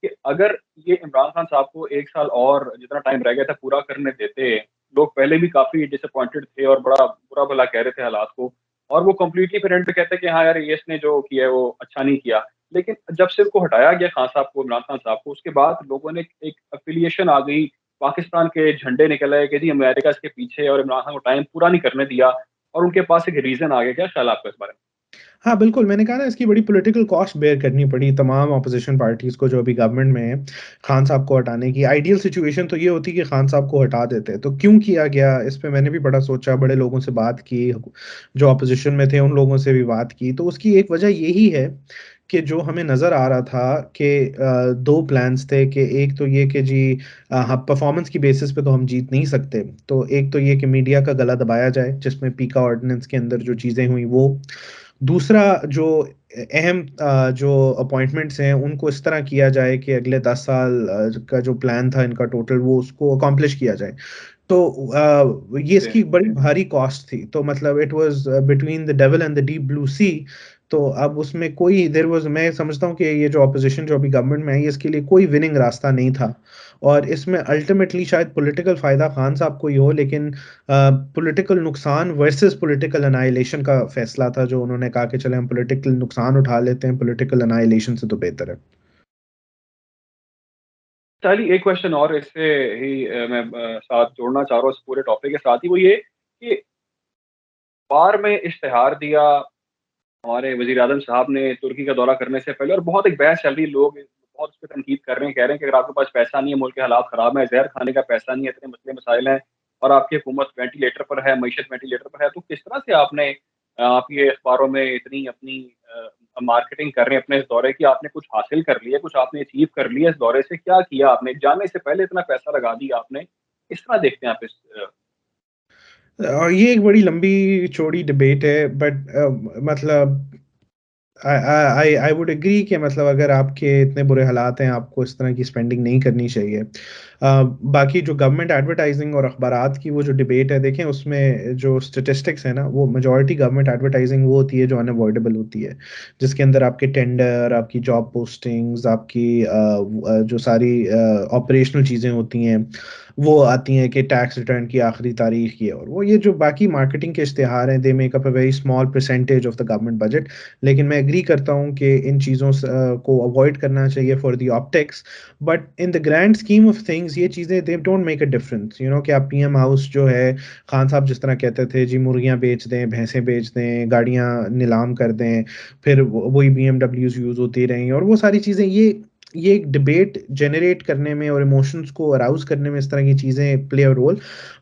कि अगर ये इमरान खान साहब को 1 साल और जितना टाइम रह गया था पूरा करने देते, लोग पहले भी काफ़ी डिसअपॉइंटेड थे और बड़ा बुरा-भला कह रहे थे हालात को और वो कंप्लीटली फिर एंड पे कहते हैं कि हाँ यार, ये इसने जो किया है वो अच्छा नहीं किया। लेकिन जब से उनको हटाया गया खान साहब को, इमरान खान साहब को, उसके बाद लोगों ने एक एफ़िलिएशन आ गई, पाकिस्तान के झंडे निकल आए कि जी अमेरिका इसके पीछे है और इमरान खान को टाइम पूरा नहीं करने दिया और उनके पास एक रीज़न आ गया। क्या ख्याल है आपका इस बारे में? हाँ, बिल्कुल, मैंने कहा ना इसकी बड़ी पॉलिटिकल कॉस्ट बेयर करनी पड़ी तमाम ऑपोज़िशन पार्टीज़ को जो अभी गवर्नमेंट में है, खान साहब को हटाने की। आइडियल सिचुएशन तो ये होती कि खान साहब को हटा देते। तो क्यों किया गया? इस पे मैंने भी बड़ा सोचा, बड़े लोगों से बात की, जो ऑपोज़िशन में थे उन लोगों से भी बात की। तो उसकी एक वजह यही है कि जो हमें नज़र आ रहा था कि 2 प्लान्स थे कि एक तो ये कि जी हाँ, परफ़ॉर्मेंस की बेसिस पे तो हम जीत नहीं सकते। तो एक तो ये कि मीडिया का गला दबाया जाए, जिसमें पीका ऑर्डिनेंस के अंदर जो चीज़ें हुई वो। दूसरा जो अहम जो अपॉइंटमेंट्स हैं उनको इस तरह किया जाए कि अगले 10 साल का जो प्लान था इनका टोटल वो उसको अकॉम्प्लिश किया जाए। तो ये जी। इसकी बड़ी भारी कॉस्ट थी। तो मतलब it was between the devil and the deep blue sea. तो अब उसमें कोई देयर वाज़ मैं समझता हूँ कि ये जो ऑपोज़िशन जो अभी गवर्नमेंट में आई है इसके लिए कोई विनिंग रास्ता नहीं था। और इसमें अल्टीमेटली शायद पॉलिटिकल फ़ायदा खान साहब को ही हो लेकिन पॉलिटिकल नुकसान वर्सेस पॉलिटिकल एनाहिलेशन का फैसला था जो उन्होंने कहा कि चलें हम पॉलिटिकल नुकसान उठा लेते हैं, पॉलिटिकल एनाहिलेशन से तो बेहतर है। चलिए एक क्वेश्चन और इससे ही मैं साथ जोड़ना चाह रहा हूँ इस पूरे टॉपिक के साथ ही वो ये कि अखबार में इश्तिहार दिया हमारे वज़ीर-ए-आज़म साहब ने तुर्की का दौरा करने से पहले और बहुत एक बहस चल रही है, लोग बहुत उस पे तनकीद कर रहे हैं, कह रहे हैं कि अगर आपके पास पैसा नहीं है, मुल्क के हालात ख़राब हैं, ज़हर खाने का पैसा नहीं है, इतने मसले-मसाइल हैं और आपकी हुकूमत वेंटिलेटर पर है, मईशत वेंटिलेटर पर है, तो किस तरह से आपने आप ये अखबारों में इतनी अपनी मार्केटिंग कर रहे हैं अपने इस दौरे की, आपने कुछ हासिल कर लिया, कुछ आपने अचीव कर लिया इस दौरे से, क्या किया आपने? जाने से पहले इतना पैसा लगा दिया आपने, किस तरह देखते हैं आप इस और ये एक बड़ी लंबी चौड़ी डिबेट है बट मतलब आई वुड एग्री कि मतलब अगर आपके इतने बुरे हालात हैं, आपको इस तरह की स्पेंडिंग नहीं करनी चाहिए। बाकी जो गवर्नमेंट एडवर्टाइज़िंग और अखबारात की वो जो डिबेट है, देखें उसमें जो स्टैटिस्टिक्स है ना, वो मेजॉरिटी गवर्नमेंट एडवर्टाइज़िंग वो होती है जो अनअवॉइडेबल होती है। जिसके अंदर आपके टेंडर, आपकी जॉब पोस्टिंग्स, आपकी जो सारी ऑपरेशनल चीज़ें होती हैं, वो आती हैं कि टैक्स रिटर्न की आखिरी तारीख ये और वो ये जो बाकी मार्केटिंग के इश्तिहार हैं, they make up a very small percentage of the government budget. लेकिन मैं एग्री करता हूँ कि इन चीज़ों को अवॉइड करना चाहिए for the optics. But in the grand scheme of things ये चीज़ें they don't make a difference. You know कि आप पीएम हाउस जो है, खान साहब जिस तरह कहते थे जी मुर्गियाँ बेच दें, भैंसें बेच दें, गाड़ियाँ नीलाम कर दें, फिर वही बीएमडब्ल्यूज़ यूज़ होती रहें और वो सारी चीज़ें ये एक डिबेट जनरेट करने में और इमोशंस को अराउज़ करने में इस तरह की चीज़ें play a role.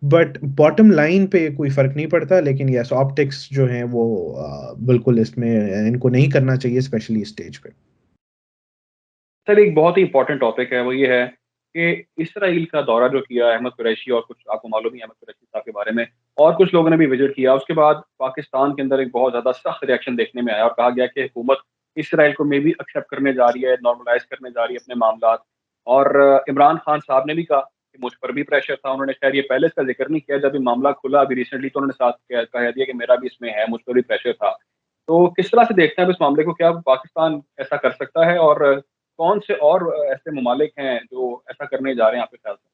But bottom line पे कोई फ़र्क नहीं पड़ता लेकिन येस ऑप्टिक्स जो हैं वो बिल्कुल इसमें इनको नहीं करना चाहिए स्पेशली स्टेज पे। सर एक बहुत ही इम्पोर्टेंट टॉपिक है, वो ये है कि इसराइल का दौरा जो किया अहमद कुरैशी और कुछ आपको मालूम ही है अहमद कुरैशी साहब के बारे में और कुछ लोगों ने भी विज़िट किया। उसके बाद पाकिस्तान के अंदर एक बहुत ज़्यादा सख्त रिएक्शन देखने में आया और कहा गया कि हुकूमत इसराइल को मेबी एक्सेप्ट करने जा रही है, नॉर्मलाइज़ करने जा रही है अपने मामलात और इमरान खान साहब ने भी कहा कि मुझ पर भी प्रेशर था। उन्होंने ख़ैर ये पहले इसका ज़िक्र नहीं किया, जब ये मामला खुला अभी रिसेंटली तो उन्होंने साथ कह दिया कि मेरा भी इसमें है, मुझ पर भी प्रेशर था। तो किस तरह से देखते हैं आप इस मामले को? क्या पाकिस्तान ऐसा कर सकता है और कौन से और ऐसे ममालिक हैं जो ऐसा करने जा रहे हैं आपके ख्याल से?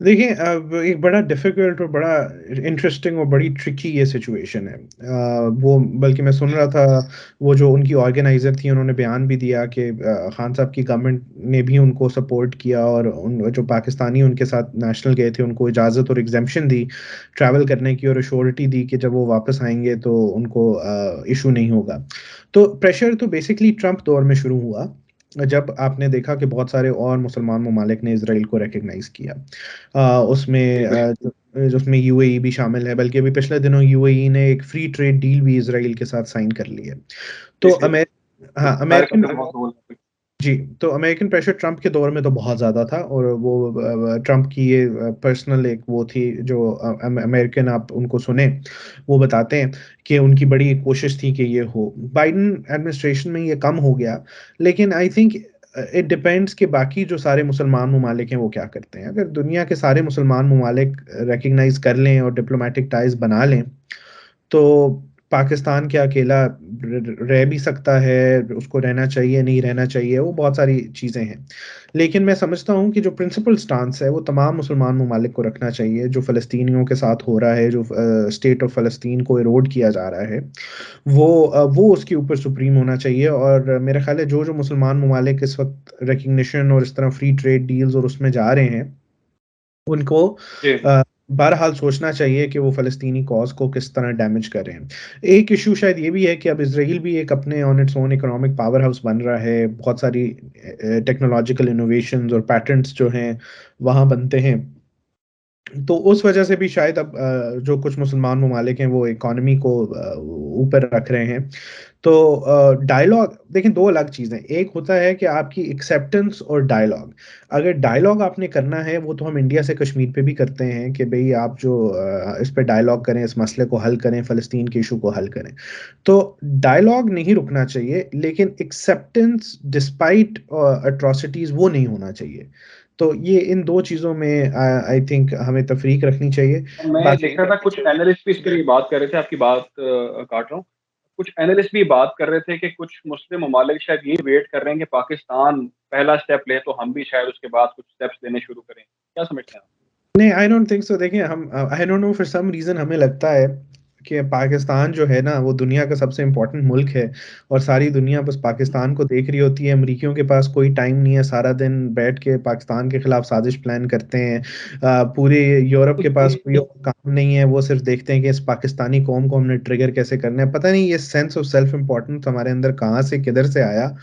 देखिए अब एक बड़ा डिफ़िकल्ट और बड़ा इंटरेस्टिंग और बड़ी ट्रिकी ये सिचुएशन है। वो बल्कि मैं सुन रहा था वो जो उनकी ऑर्गेनाइज़र थी उन्होंने बयान भी दिया कि खान साहब की गवर्नमेंट ने भी उनको सपोर्ट किया और उन जो पाकिस्तानी उनके साथ नेशनल गए थे उनको इजाज़त और एग्ज़ेम्पशन दी ट्रैवल करने की और एश्योरिटी दी कि जब वो वापस आएँगे तो उनको इश्यू नहीं होगा। तो प्रेशर तो बेसिकली ट्रंप दौर में शुरू हुआ, जब आपने देखा कि बहुत सारे और मुसलमान ममालिक ने इज़राइल को रिकॉग्नाइज़ किया। उसमें जी, बिल्कुल। जिसमें यूएई भी शामिल है, बल्कि अभी पिछले दिनों यूएई ने एक फ्री ट्रेड डील भी इज़राइल के साथ साइन कर ली है। तो जी, जी। हाँ, अमेरिका अमेरिकन का भी बहुत रोल है। जी, तो अमेरिकन प्रेशर ट्रंप के दौर में तो बहुत ज़्यादा था और वो ट्रंप की ये पर्सनल एक वो थी जो अमेरिकन आप उनको सुने, वो बताते हैं कि उनकी बड़ी कोशिश थी कि ये हो। बाइडेन एडमिनिस्ट्रेशन में ये कम हो गया, लेकिन आई थिंक इट डिपेंड्स कि बाकी जो सारे मुसलमान ममालिक हैं वो क्या करते हैं। अगर दुनिया के सारे मुसलमान ममालिक रिकॉग्नाइज़ कर लें और डिप्लोमैटिक टाइज़ बना लें, तो पाकिस्तान क्या अकेला रह भी सकता है, उसको रहना चाहिए, नहीं रहना चाहिए, वो बहुत सारी चीज़ें हैं। लेकिन मैं समझता हूँ कि जो प्रिंसिपल स्टांस है, वो तमाम मुसलमान ममालिक को रखना चाहिए, जो फ़लस्तीनियों के साथ हो रहा है, जो स्टेट ऑफ फ़लस्तीन को इरोड किया जा रहा है, वो उसके ऊपर सुप्रीम होना चाहिए और मेरा ख़्याल है जो-जो मुसलमान ममालिक इस वक़्त रिकॉग्निशन और इस तरह फ्री ट्रेड डील्स और उसमें जा रहे हैं, उनको जी। बहरहाल सोचना चाहिए कि वो फ़लस्तीनी कॉज़ को किस तरह डैमेज कर रहे हैं। एक इश्यू शायद ये भी है कि अब इज़राइल भी एक अपने on its own economic power house बन रहा है। बहुत सारी टेक्नोलॉजिकल इनोवेशंस और पैटेंट्स जो हैं, वहाँ बनते हैं। तो उस वजह से भी शायद अब जो कुछ मुसलमान ममालिक हैं वो इकोनॉमी को ऊपर रख रहे हैं। तो डायलॉग देखिए 2 अलग चीज़ें, एक होता है कि आपकी एक्सेप्टेंस और डायलॉग। अगर डायलॉग आपने करना है वो तो हम इंडिया से कश्मीर पे भी करते हैं कि भई आप जो इस पे डायलॉग करें, इस मसले को हल करें, फ़लस्तीन के इश्यू को हल करें। तो डायलॉग नहीं रुकना चाहिए लेकिन एक्सेप्टेंस डिस्पाइट एट्रोसिटीज़ वो नहीं होना चाहिए। तो ये इन 2 चीज़ों में आई थिंक हमें तफ़रीक रखनी चाहिए। मैं बाकी देख रहा था कुछ एनालिस्ट भी इसके लिए बात कर रहे थे, आपकी बात काट रहा हूँ। कुछ एनालिस्ट भी बात कर रहे थे कि कुछ मुस्लिम ममालिक शायद ये वेट कर रहे हैं कि पाकिस्तान पहला स्टेप ले, तो हम भी शायद उसके बाद कुछ स्टेप्स लेने शुरू करें। क्या समझते हैं आप? नहीं, आई डोंट थिंक सो। देखिए हम I don't know for some reason हमें लगता है कि पाकिस्तान जो है ना, वो दुनिया का सबसे इम्पोर्टेंट मुल्क है और सारी दुनिया बस पाकिस्तान को देख रही होती है। अमरीकियों के पास कोई टाइम नहीं है, सारा दिन बैठ के पाकिस्तान के खिलाफ साजिश प्लान करते हैं। पूरे यूरोप के पास कोई और काम नहीं है, वो सिर्फ देखते हैं कि इस पाकिस्तानी कौम को हमने ट्रिगर कैसे करना है। पता नहीं ये सेंस ऑफ सेल्फ इम्पोर्टेंस हमारे अंदर कहाँ से, किधर से आया?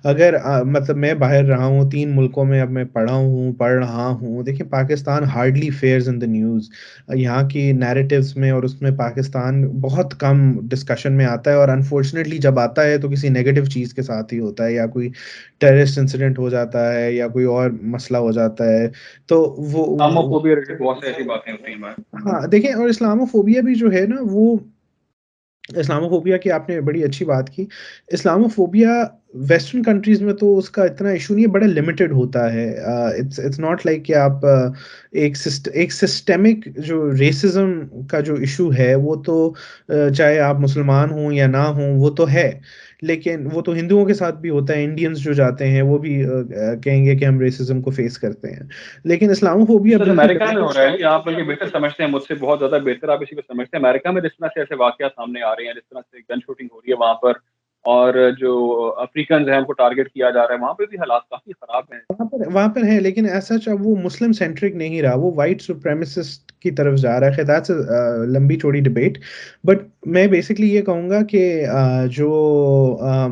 अगर मतलब मैं बाहर रहा हूँ, 3 मुल्कों में अब मैं पढ़ रहा हूँ। देखिए Pakistan hardly fares in the news. यहाँ की नैरेटिव्स में और उसमें पाकिस्तान बहुत कम डिस्कशन में आता है और अनफॉर्चुनेटली जब आता है तो किसी नेगेटिव चीज़ के साथ ही होता है, या कोई टेररिस्ट इंसिडेंट हो जाता है या कोई और मसला हो जाता है। तो वो इस्लामोफोबिया रिलेटेड बहुत से ऐसी बातें होती हैं बाहर। हाँ, देखिए और इस्लामोफ़ोबिया भी जो है ना, वो इस्लामोफ़ोबिया की आपने बड़ी अच्छी बात की। इस्लामोफ़ोबिया वेस्टर्न कंट्रीज़ में तो उसका इतना इश्यू नहीं है, बड़ा लिमिटेड होता है। इट्स इट्स नॉट लाइक कि आप एक सिस्टेमिक जो रेसिज़्म का जो इश्यू है, वो तो चाहे आप मुसलमान हों या ना हों, वो तो है। लेकिन वो तो हिंदुओं के साथ भी होता है, इंडियंस जो जाते हैं, वो भी कहेंगे कि हम रेसिज़्म को फ़ेस करते हैं। लेकिन इस्लामोफ़ोबिया जैसे बिल्कुल अमेरिका में हो रहा है, आप बल्कि बेहतर समझते हैं, मुझसे बहुत ज़्यादा बेहतर आप इसी को समझते हैं। अमेरिका में जिस तरह से ऐसे वाक़यात सामने आ रहे हैं, जिस तरह से गन शूटिंग हो रही है वहाँ पर और जो अफ्रीकन्स हैं, उनको टारगेट किया जा रहा है, वहाँ पे भी हालात काफ़ी ख़राब हैं। वहाँ पर है, लेकिन एज़ सच अब वो मुस्लिम सेंट्रिक नहीं रहा, वो व्हाइट सुप्रीमेसिस्ट की तरफ जा रहा है। ख़ैर दैट्स लंबी चौड़ी डिबेट, बट मैं बेसिकली ये कहूँगा कि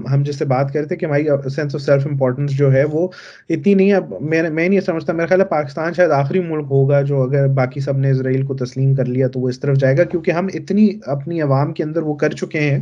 हम जिससे बात कर रहे थे कि हमारी सेंस ऑफ सेल्फ इम्पोर्टेंस जो है वो इतनी नहीं है। अब मैं नहीं समझता, मेरा ख़्याल है पाकिस्तान शायद आखिरी मुल्क होगा जो, अगर बाकी सब ने इज़राइल को तस्लीम कर लिया तो वो इस तरफ जाएगा, क्योंकि हम इतनी अपनी अवाम के अंदर वो कर चुके हैं।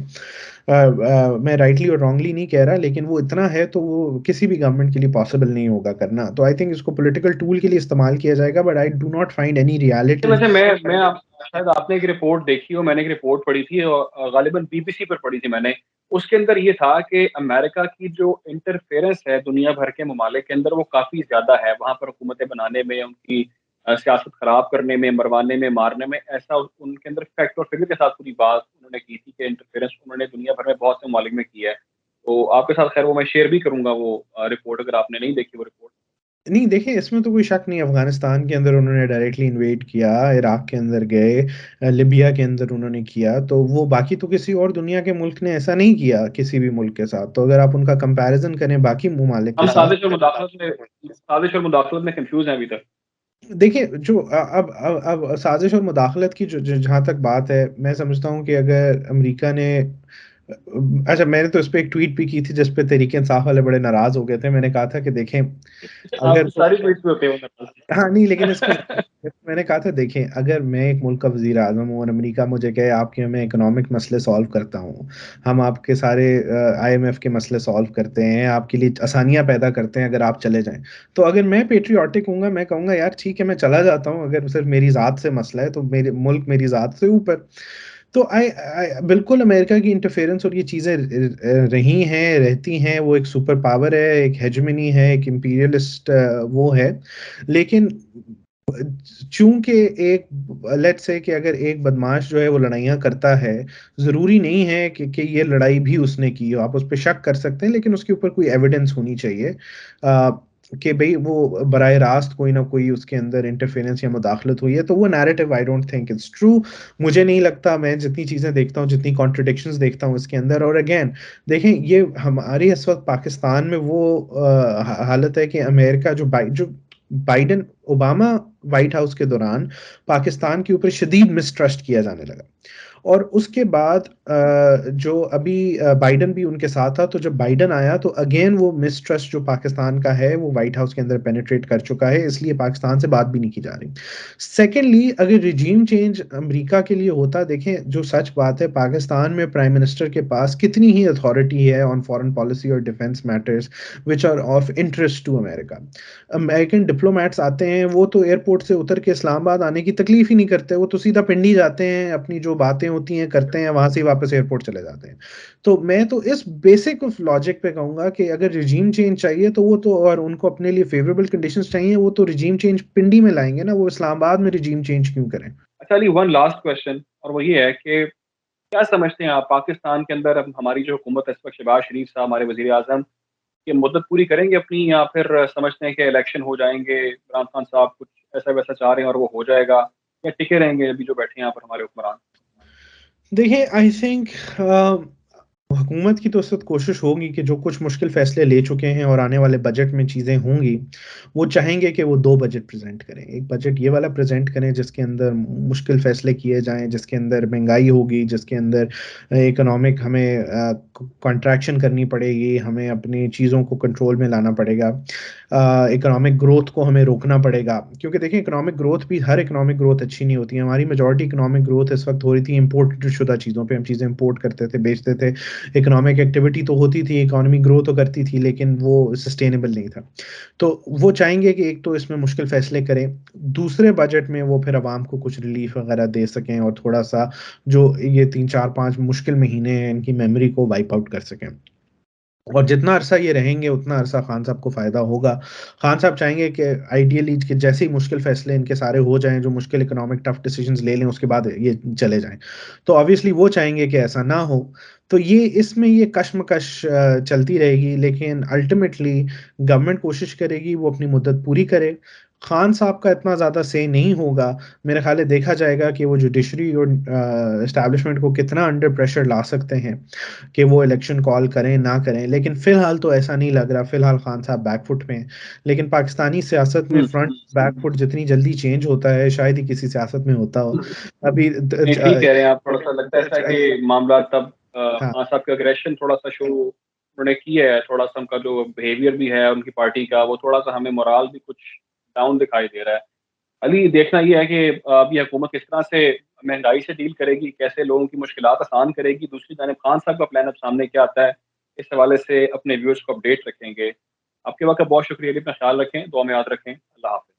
मैं राइटली और रॉन्गली नहीं कह रहा, लेकिन वो इतना है तो वो किसी भी गवर्नमेंट के लिए पॉसिबल नहीं होगा करना। तो आई थिंक इसको पॉलिटिकल टूल के लिए इस्तेमाल किया जाएगा, but I do not find any reality. वैसे मैं आप शायद आपने एक रिपोर्ट देखी हो, मैंने एक रिपोर्ट पढ़ी थी और गालिबन बीबीसी पर पढ़ी थी मैंने। उसके अंदर ये था कि अमेरिका की जो इंटरफेरेंस है दुनिया भर के ममालिक के अंदर वो काफ़ी ज़्यादा है। वहाँ पर हुकूमतें बनाने में, उनकी सियासत ख़राब करने में, मरवाने में, मारने में, ऐसा उनके अंदर फैक्ट और फिगर के साथ पूरी बात उन्होंने की थी कि इंटरफेरेंस उन्होंने दुनिया भर में बहुत से ममालिक में किया है। तो आपके साथ ख़ैर वो मैं शेयर भी करूँगा वो रिपोर्ट, अगर आपने नहीं देखी वो रिपोर्ट। नहीं देखिए, इसमें तो कोई शक नहीं, अफ़गानिस्तान के अंदर उन्होंने डायरेक्टली इन्वेड किया, इराक के अंदर गए, लिबिया के अंदर उन्होंने किया, तो वो बाकी तो किसी और दुनिया के मुल्क ने ऐसा नहीं किया किसी भी मुल्क के साथ। तो अगर आप उनका कंपैरिज़न करें बाकी ममालिक के हम साथ, साज़िश और मुदाख़लत में कन्फ्यूज़ हैं अभी तक। देखिए, जो अब साज़िश और मुदाख़लत की जो जो जहाँ तक बात है, मैं समझता हूँ कि अगर अमेरिका ने अच्छा, मैंने तो इसपे एक ट्वीट भी की थी जिस पे तहरीक-ए-इंसाफ वाले बड़े नाराज़ हो गए थे। मैंने कहा था कि देखें, अगर आपकी सारी ट्वीट्स पे होते हैं वो मेरे पास। हाँ, नहीं लेकिन इसको मैंने कहा था देखें, अगर मैं एक मुल्क का वज़ीर-ए-आज़म हूँ और अमेरिका मुझे कहे आपके मैं इकोनॉमिक मसले सॉल्व करता हूँ, हम आपके सारे आईएमएफ के मसले सॉल्व करते हैं, आपके लिए आसानियाँ पैदा करते हैं अगर आप चले जाएँ। तो अगर मैं पैट्रियोटिक हूँगा, मैं कहूँगा यार ठीक है, मैं चला जाता हूँ, अगर सिर्फ़ मेरी ज़ात से मसला है तो मेरे मुल्क मेरी ज़ात से ऊपर। तो आई बिल्कुल अमेरिका की इंटरफेरेंस और ये चीज़ें रही हैं, रहती हैं, वो एक सुपर पावर है, एक हेजेमनी है, एक इम्पीरियलिस्ट वो है। लेकिन चूँकि एक लेट्स से कि अगर एक बदमाश जो है वो लड़ाइयाँ करता है, ज़रूरी नहीं है कि ये लड़ाई भी उसने की हो। आप उस पे शक कर सकते हैं लेकिन उसके ऊपर कोई एविडेंस होनी चाहिए कि भई वो बराह रास्त कोई ना कोई उसके अंदर इंटरफेरेंस या मुदाखलत हुई है, तो वो narrative I don't think it's true. मुझे नहीं लगता, मैं जितनी चीज़ें देखता हूँ, जितनी कॉन्ट्रडिक्शंस देखता हूँ इसके अंदर, और अगेन देखें ये हमारे इस वक़्त पाकिस्तान में वो हालत है कि America Joe Biden Obama white house के दौरान पाकिस्तान के ऊपर शदीद मिसट्रस्ट किया जाने लगा। और उसके बाद जो अभी बाइडेन भी उनके साथ था, तो जब बाइडेन आया तो अगेन वो मिसट्रस्ट जो पाकिस्तान का है वो व्हाइट हाउस के अंदर पेनिट्रेट कर चुका है, इसलिए पाकिस्तान से बात भी नहीं की जा रही। सेकेंडली, अगर रिजीम चेंज अमेरिका के लिए होता, देखें जो सच बात है, पाकिस्तान में प्राइम मिनिस्टर के पास कितनी ही अथॉरिटी है ऑन फॉरेन पॉलिसी और defence matters which are of interest to America. American diplomats आते हैं, वो तो एयरपोर्ट से उतर के इस्लामाबाद आने की तकलीफ ही नहीं करते, वो तो सीधा पिंडी जाते हैं, अपनी जो बातें होती हैं करते हैं, वहां से वापस एयरपोर्ट चले जाते हैं। तो मैं तो इस बेसिक ऑफ लॉजिक पे कहूंगा कि अगर रिजीम चेंज चाहिए तो वो तो, और उनको अपने लिए फेवरेबल कंडीशंस चाहिए, वो तो रिजीम चेंज पिंडी में लाएंगे ना, वो इस्लामाबाद में रिजीम चेंज क्यों करें? अच्छा अली, वन लास्ट क्वेश्चन, और वो ये है कि क्या समझते हैं आप पाकिस्तान के अंदर अब हमारी जो हुकूमत है इस वक़्त, शहबाज शरीफ साहब हमारे वज़ीर-ए-आज़म, ये मुद्दत पूरी करेंगे अपनी, या फिर समझते हैं कि इलेक्शन हो जाएँगे, इमरान खान साहब कुछ ऐसा-वैसा चाह रहे हैं और वो हो जाएगा, या टिके रहेंगे अभी जो बैठे हैं यहाँ पर हमारे हुक्मरान? देखिए, आई थिंक हुकूमत की तो इस वक़्त कोशिश होगी कि जो कुछ मुश्किल फ़ैसले ले चुके हैं और आने वाले बजट में चीज़ें होंगी, वो चाहेंगे कि वो 2 बजट प्रेज़ेंट करें। एक बजट ये वाला प्रेज़ेंट करें जिसके अंदर मुश्किल फ़ैसले किए जाएँ, जिसके अंदर महँगाई होगी, जिसके अंदर इकोनॉमिक हमें कॉन्ट्रैक्शन करनी पड़ेगी, हमें अपनी चीज़ों को कंट्रोल में लाना पड़ेगा। इकोनॉमिक ग्रोथ को हमें रोकना पड़ेगा, क्योंकि देखिए इकोनॉमिक ग्रोथ भी, हर इकोनॉमिक ग्रोथ अच्छी नहीं होती है। हमारी मेजॉरिटी इकोनॉमिक ग्रोथ इस वक़्त हो रही थी इम्पोर्टेड शुदा चीज़ों पे, हम चीज़ें इम्पोर्ट करते थे, बेचते थे। इकोनॉमिक एक्टिविटी तो होती थी, इकोनॉमी ग्रो तो करती थी, लेकिन वो सस्टेनेबल नहीं था। तो वो चाहेंगे कि एक तो इसमें मुश्किल फ़ैसले करें, दूसरे बजट में वो फिर अवाम को कुछ रिलीफ़ वग़ैरह दे सकें और थोड़ा-सा जो ये 3, 4, 5 मुश्किल महीने हैं, इनकी मेमोरी को वाइप आउट कर सकें। और जितना अरसा ये रहेंगे, उतना अरसा खान साहब को फ़ायदा होगा। खान साहब चाहेंगे कि आइडियली कि जैसे ही मुश्किल फ़ैसले इनके सारे हो जाएँ, जो मुश्किल इकोनॉमिक टफ़ डिसीज़न्स ले लें, उसके बाद ये चले जाएँ। तो ऑब्वियसली वो चाहेंगे कि ऐसा ना हो। तो ये इसमें ये कशमकश चलती रहेगी, लेकिन अल्टीमेटली गवर्नमेंट कोशिश करेगी वो अपनी मुद्दत पूरी करे। खान साहब का इतना ज़्यादा से नहीं होगा। मेरा ख़्याल है देखा जाएगा कि वो जुडिशरी और एस्टेब्लिशमेंट को कितना अंडर प्रेशर ला सकते हैं कि वो इलेक्शन कॉल करें, ना करें। लेकिन फ़िलहाल तो ऐसा नहीं लग रहा, फ़िलहाल खान साहब बैक फुट में हैं। लेकिन पाकिस्तानी सियासत में हुँ। फ्रंट बैक फुट जितनी जल्दी चेंज होता है, शायद ही किसी सियासत में होता हो। अभी द नहीं, ठीक च कह रहे हैं आप, थोड़ा-सा लगता है ऐसा है कि मामला तब हाँ। खान साहब का एग्रेशन थोड़ा-सा शो उन्होंने किया है, थोड़ा-सा उनका जो बिहेवियर भी है उनकी पार्टी का, वो थोड़ा-सा हमें मोरल भी कुछ डाउन दिखाई दे रहा है। अली, देखना ये है कि अब ये हुकूमत किस तरह से महँगाई से डील करेगी, कैसे लोगों की मुश्किलात आसान करेगी। दूसरी जानिब खान साहब का प्लान अब सामने क्या आता है, इस हवाले से अपने व्यूअर्स को अपडेट रखेंगे। आपके वक़्त का बहुत शुक्रिया अली, अपना ख़्याल रखें, दुआ में याद रखें। अल्लाह हाफ़िज़।